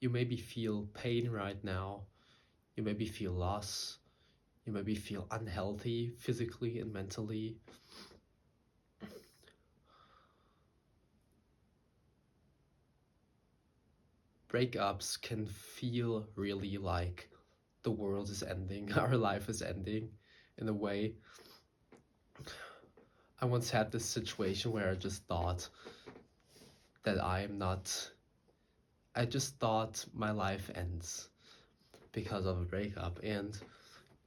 You maybe feel pain right now. You maybe feel loss. You maybe feel unhealthy physically and mentally. Breakups can feel really like the world is ending, our life is ending in a way. I once had this situation where I just thought that I just thought my life ends because of a breakup, and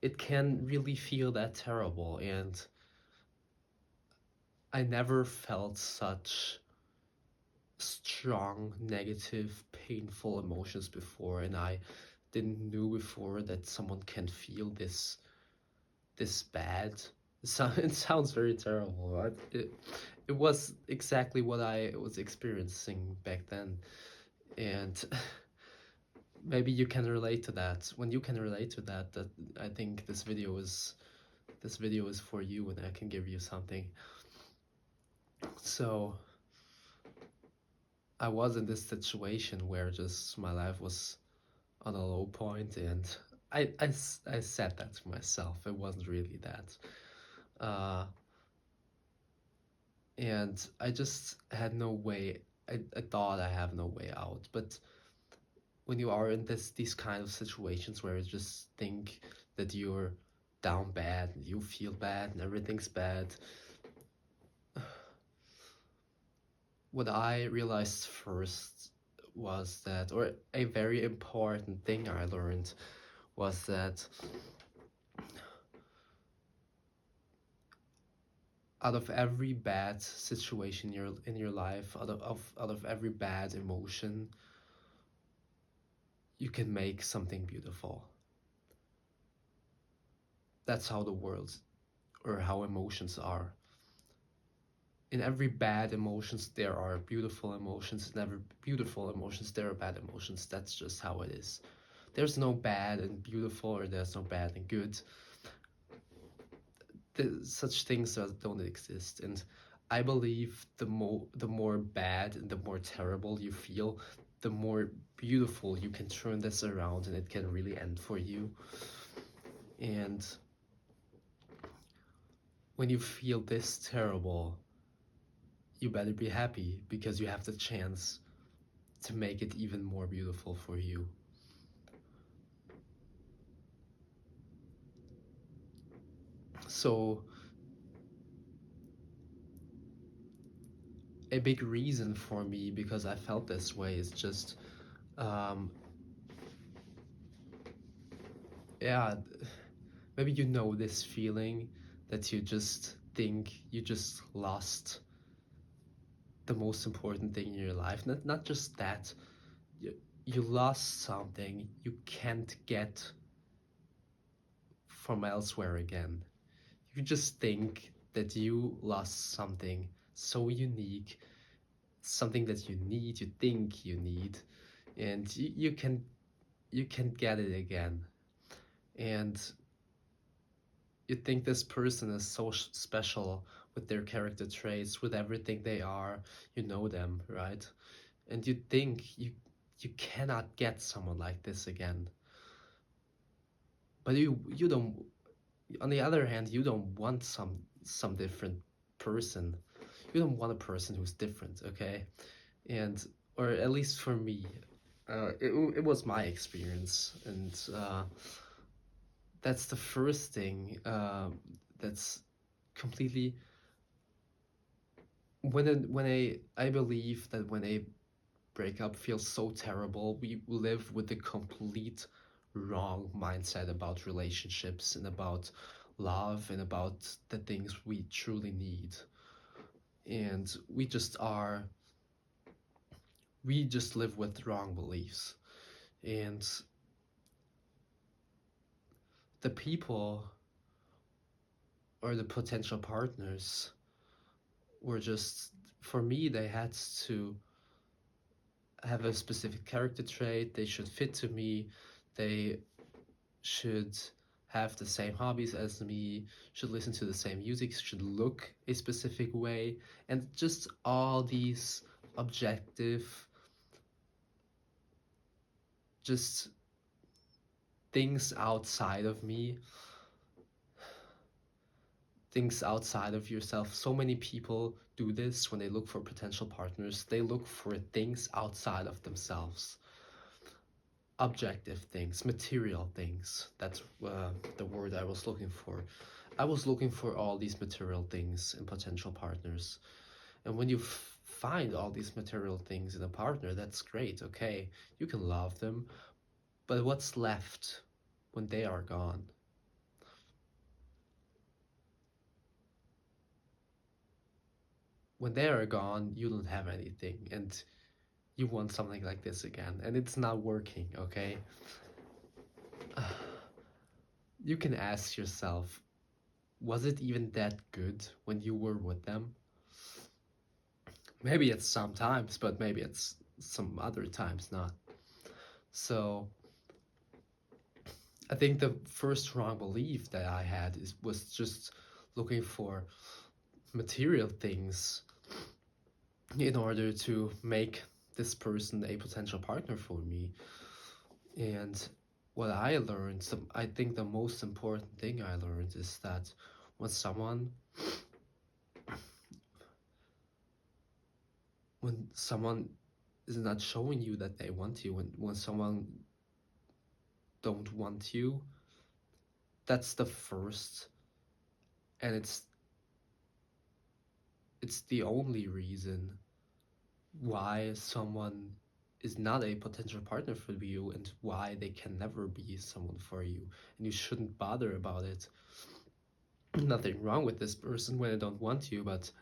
it can really feel that terrible. And I never felt such strong, negative, painful emotions before, and I didn't knew before that someone can feel this bad. It sounds very terrible, but it was exactly what I was experiencing back then. And maybe you can relate to that. When you can relate to that, that I think this video is for you, and I can give you something. So I was in this situation where just my life was on a low point, and I said that to myself. It wasn't really that. Uh, and I just had no way. I thought I have no way out. But when you are in these kind of situations where you just think that you're down bad, you feel bad, and everything's bad, what I realized first was that, or a very important thing I learned was that out of every bad situation in your life, out of every bad emotion, you can make something beautiful. That's how the world or how emotions are. In every bad emotions there are beautiful emotions. In every beautiful emotions there are bad emotions. That's just how it is. There's no bad and beautiful, or there's no bad and good. Such things don't exist. And I believe the more bad and the more terrible you feel, the more beautiful you can turn this around, and it can really end for you. And when you feel this terrible, you better be happy, because you have the chance to make it even more beautiful for you. So a big reason for me, because I felt this way, is just um yeah, maybe you know this feeling that you just think you just lost the most important thing in your life. Not just that, you lost something you can't get from elsewhere again. You just think that you lost something so unique, something that you think you need, and you can get it again. And you think this person is so special with their character traits, with everything they are. You know them, right? And you think you cannot get someone like this again. But you don't. On the other hand, you don't want some different person. You don't want a person who's different, okay? And or at least for me, it was my experience, and that's the first thing that's completely I believe that when a breakup feels so terrible, we live with a complete wrong mindset about relationships and about love and about the things we truly need. And we just live with wrong beliefs. And the people or the potential partners were just, for me, they had to have a specific character trait, they should fit to me, they should have the same hobbies as me, should listen to the same music, should look a specific way, and just all these objective just things outside of me, things outside of yourself. So many people do this when they look for potential partners. They look for things outside of themselves, objective things, material things. That's the word I was looking for. I was looking for all these material things in potential partners. And when you find all these material things in a partner, that's great. Okay, you can love them, but what's left when they are gone? When they are gone, you don't have anything, and you want something like this again, and it's not working, okay? You can ask yourself, was it even that good when you were with them? Maybe it's sometimes, but maybe it's some other times not. So I think the first wrong belief that I had was just looking for material things in order to make this person a potential partner for me. And what I learned, I think the most important thing I learned is that when someone when someone is not showing you that they want you, when someone don't want you, that's the first, and it's the only reason why someone is not a potential partner for you and why they can never be someone for you, and you shouldn't bother about it. Nothing wrong with this person when they don't want you, but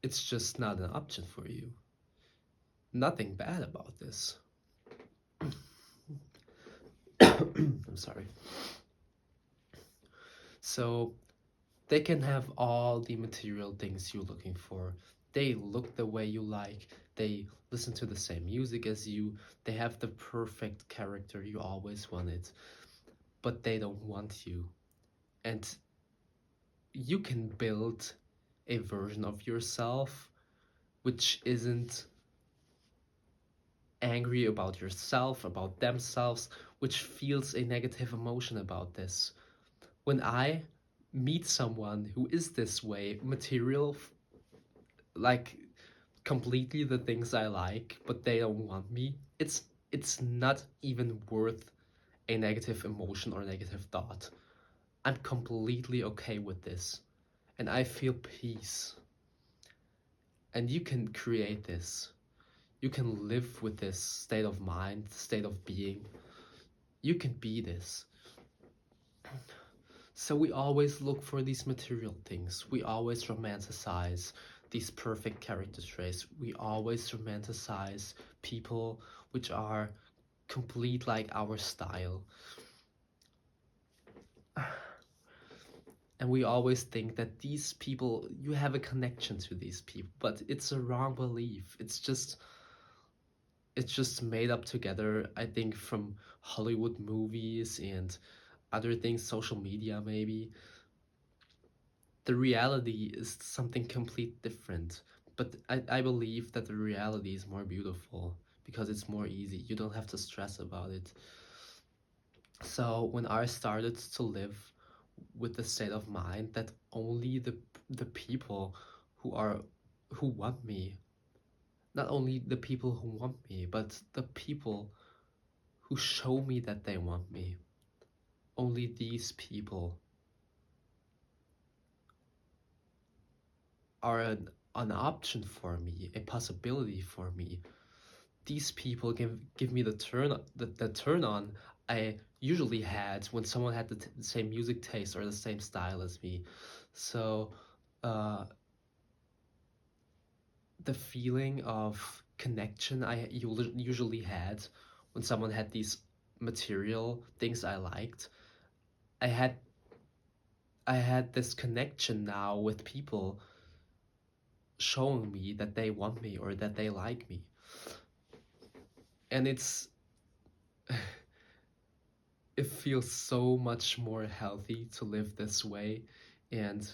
it's just not an option for you. Nothing bad about this. I'm sorry. So they can have all the material things you're looking for. They look the way you like. They listen to the same music as you. They have the perfect character you always wanted, but they don't want you. And you can build a version of yourself which isn't angry about yourself, about themselves, which feels a negative emotion about this. When I meet someone who is this way, material, like completely the things I like, but they don't want me, it's not even worth a negative emotion or negative thought. I'm completely okay with this, and I feel peace. And you can create this. You can live with this state of mind, state of being. You can be this. So we always look for these material things. We always romanticize these perfect character traits. We always romanticize people which are complete like our style. And we always think that these people, you have a connection to these people, but it's a wrong belief. It's just made up together, I think, from Hollywood movies and other things, social media maybe. The reality is something complete different. But I believe that the reality is more beautiful because it's more easy. You don't have to stress about it. So when I started to live with the state of mind that only the people who are who want me, not only the people who want me, but the people who show me that they want me, only these people are an option for me, a possibility for me. These people give me the turn on I usually had when someone had the same music taste or the same style as me. So uh, the feeling of connection I usually had when someone had these material things I liked, I had I had this connection now with people showing me that they want me or that they like me. And it feels so much more healthy to live this way, and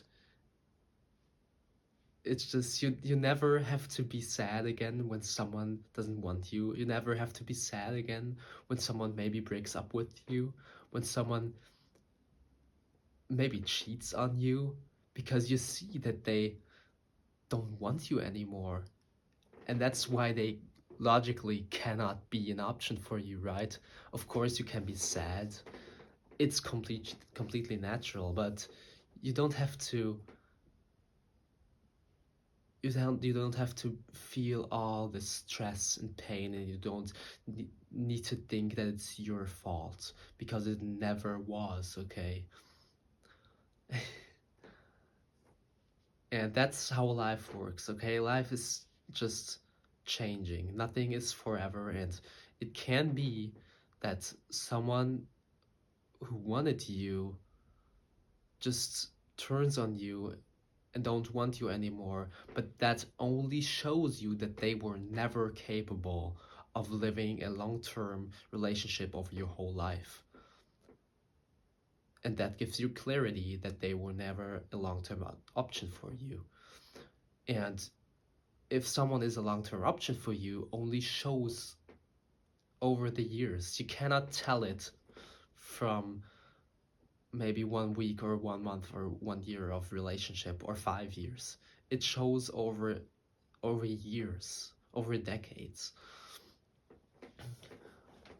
it's just you never have to be sad again when someone doesn't want you. You never have to be sad again when someone maybe breaks up with you, when someone maybe cheats on you, because you see that they don't want you anymore. And that's why they logically cannot be an option for you, right? Of course you can be sad. It's completely natural, but you don't have to you don't have to feel all the stress and pain, and you don't need to think that it's your fault, because it never was, okay? And that's how life works, okay? Life is just changing. Nothing is forever, and it can be that someone who wanted you just turns on you and don't want you anymore, but that only shows you that they were never capable of living a long-term relationship over your whole life. And that gives you clarity that they were never a long-term option for you. And if someone is a long-term option for you, only shows over the years. You cannot tell it from maybe 1 week or 1 month or 1 year of relationship or 5 years. It shows over years, over decades.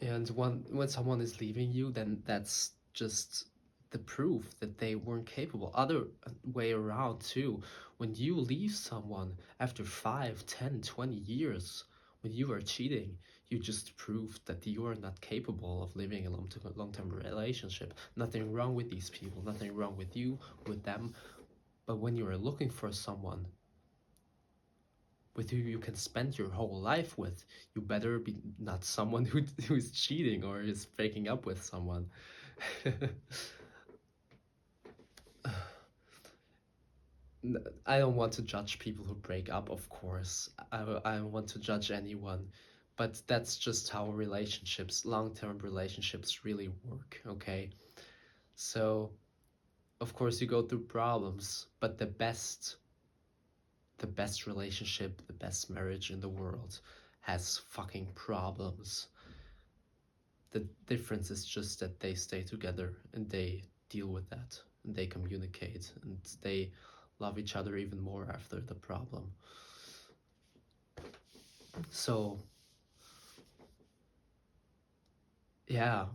And when someone is leaving you, then that's just the proof that they weren't capable. Other way around too, when you leave someone after 5, 10, 20 years, when you are cheating, you just proved that you are not capable of living a long-term relationship. Nothing wrong with these people, nothing wrong with you, with them. But when you are looking for someone with who you can spend your whole life with, you better be not someone who's cheating or is breaking up with someone. I don't want to judge people who break up, of course. I don't want to judge anyone, but that's just how relationships, long-term relationships, really work, okay? So, of course, you go through problems, but the best relationship, the best marriage in the world has fucking problems. The difference is just that they stay together and they deal with that and they communicate and they love each other even more after the problem. So, yeah,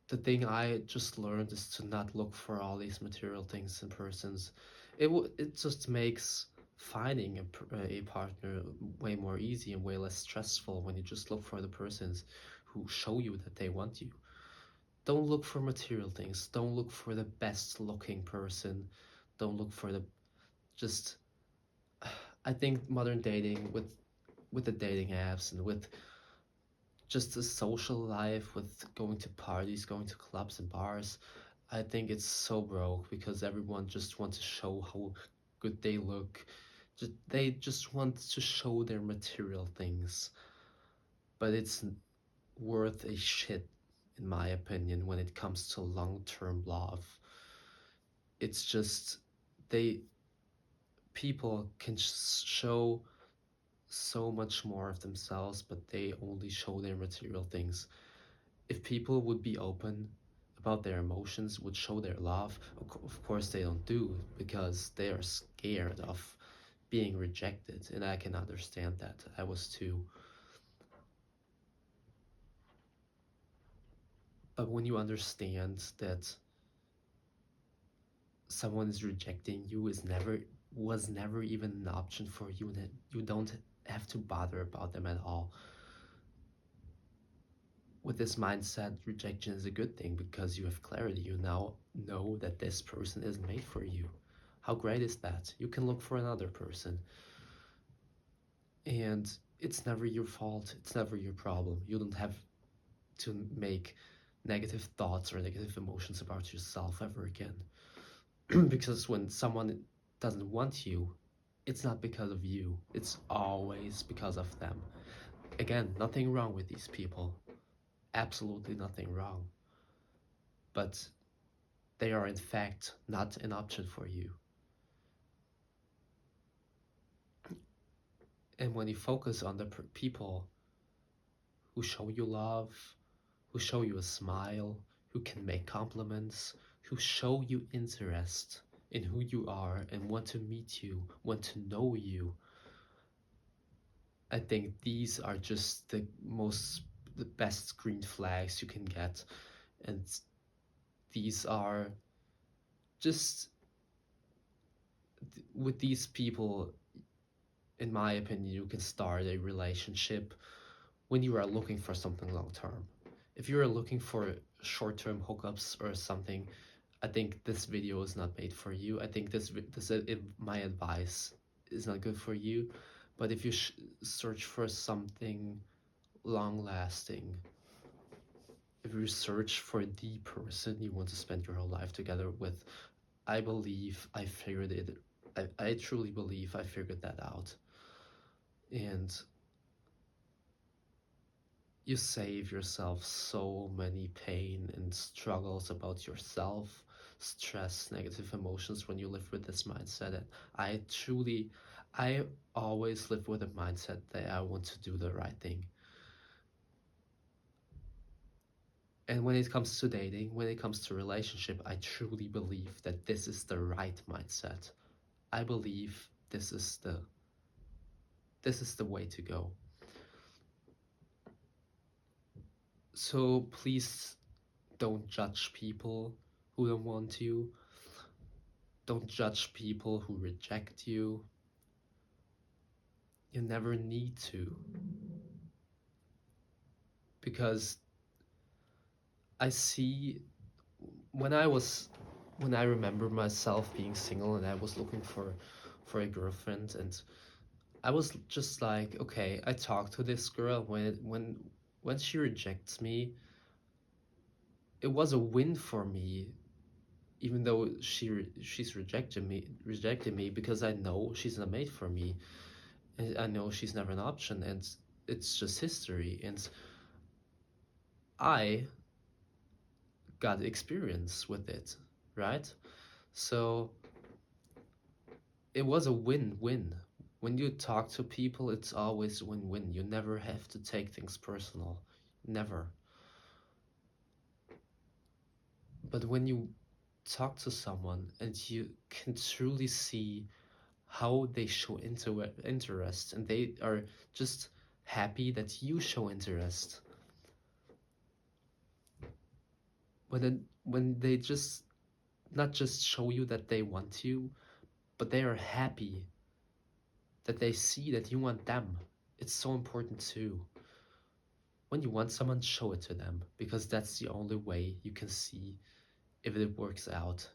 the thing I just learned is to not look for all these material things in persons. It just makes finding a partner way more easy and way less stressful when you just look for the persons who show you that they want you. Don't look for material things. Don't look for the best looking person. Don't look for the just I think modern dating with the dating apps and with just the social life, with going to parties, going to clubs and bars, I think it's so broke because everyone just wants to show how good they look. They just want to show their material things, but it's worth a shit, in my opinion, when it comes to long-term love. It's just they people can show so much more of themselves, but they only show their material things. If people would be open about their emotions, would show their love, of course they don't do, because they are scared of being rejected, and I can understand that. I was too. But when you understand that someone is rejecting you was never even an option for you, and that you don't have to bother about them at all. With this mindset, rejection is a good thing because you have clarity. You now know that this person isn't made for you. How great is that? You can look for another person. And it's never your fault. It's never your problem. You don't have to make negative thoughts or negative emotions about yourself ever again. Because when someone doesn't want you, it's not because of you. It's always because of them. Again, nothing wrong with these people. Absolutely nothing wrong. But they are in fact not an option for you. And when you focus on the people who show you love, who show you a smile, who can make compliments, who show you interest in who you are and want to meet you, want to know you, I think these are just the best green flags you can get. And these are just, with these people, in my opinion, you can start a relationship when you are looking for something long term. If you are looking for short term hookups or something, I think this video is not made for you. I think my advice is not good for you. But if you search for something long lasting, if you search for the person you want to spend your whole life together with, I believe I figured it. I truly believe I figured that out. And you save yourself so many pain and struggles about yourself, stress, negative emotions when you live with this mindset. And I always live with a mindset that I want to do the right thing. And when it comes to dating, when it comes to relationship, I truly believe that this is the right mindset. I believe this is the way to go. So please don't judge people who don't want you. Don't judge people who reject you. You never need to. Because I see when I was when I remember myself being single and I was looking for a girlfriend, and I was just like, okay, I talked to this girl. When she rejects me, it was a win for me, even though she's rejected me, because I know she's not made for me, and I know she's never an option, and it's just history. And I got experience with it, right? So it was a win-win. When you talk to people, it's always win-win. You never have to take things personal. Never. But when you talk to someone and you can truly see how they show interest, and they are just happy that you show interest, when they just not just show you that they want you, but they are happy that they see that you want them. It's so important too. When you want someone, show it to them, because that's the only way you can see if it works out.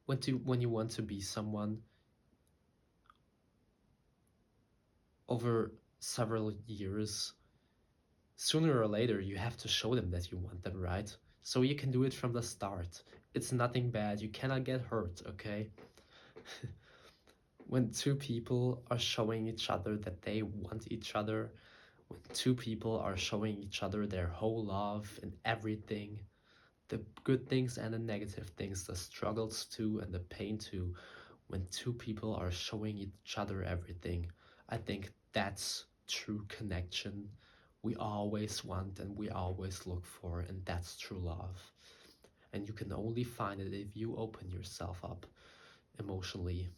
When you want to be someone over several years, sooner or later you have to show them that you want them, right? So you can do it from the start. It's nothing bad. You cannot get hurt, okay? When two people are showing each other that they want each other, when two people are showing each other their whole love and everything, the good things and the negative things, the struggles too and the pain too, when two people are showing each other everything, I think that's true connection we always want and we always look for, and that's true love. And you can only find it if you open yourself up emotionally.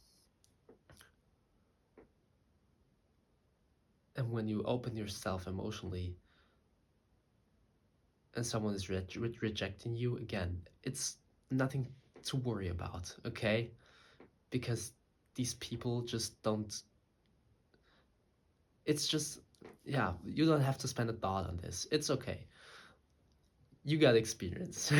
And when you open yourself emotionally and someone is rejecting you, again, it's nothing to worry about, okay? Because these people just don't. It's just, yeah, you don't have to spend a thought on this. It's okay. You got experience.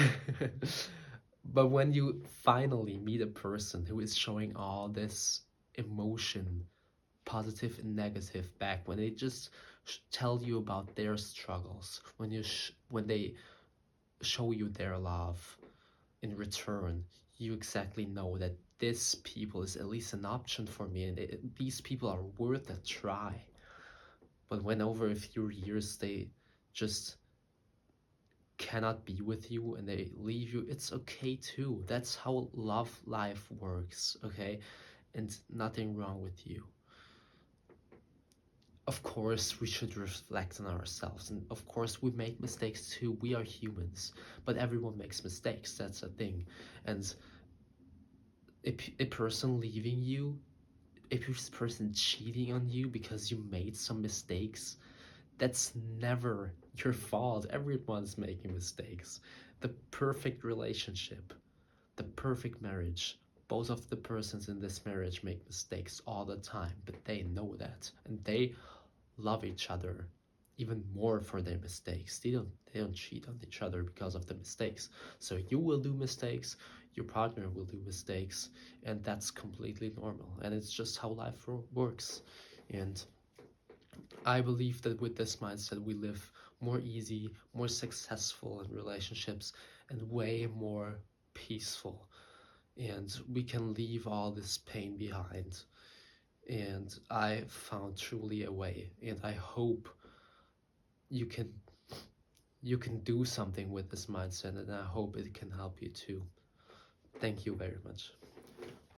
But when you finally meet a person who is showing all this emotion, positive and negative, back, when they just tell you about their struggles, when they show you their love in return, you exactly know that this people is at least an option for me, and these people are worth a try. But when over a few years they just cannot be with you and they leave you, it's okay too. That's how love life works, okay? and nothing wrong with you. Of course, we should reflect on ourselves, and of course, we make mistakes too. We are humans, but everyone makes mistakes. That's a thing. And a person leaving you, a person cheating on you because you made some mistakes, that's never your fault. Everyone's making mistakes. The perfect relationship, the perfect marriage, both of the persons in this marriage make mistakes all the time, but they know that, and they love each other even more for their mistakes. They don't cheat on each other because of the mistakes. So you will do mistakes, your partner will do mistakes, and that's completely normal. And it's just how life works. And I believe that with this mindset, we live more easy, more successful in relationships, and way more peaceful. And we can leave all this pain behind. And I found truly a way. And I hope you can you can do something with this mindset, and I hope it can help you too. Thank you very much.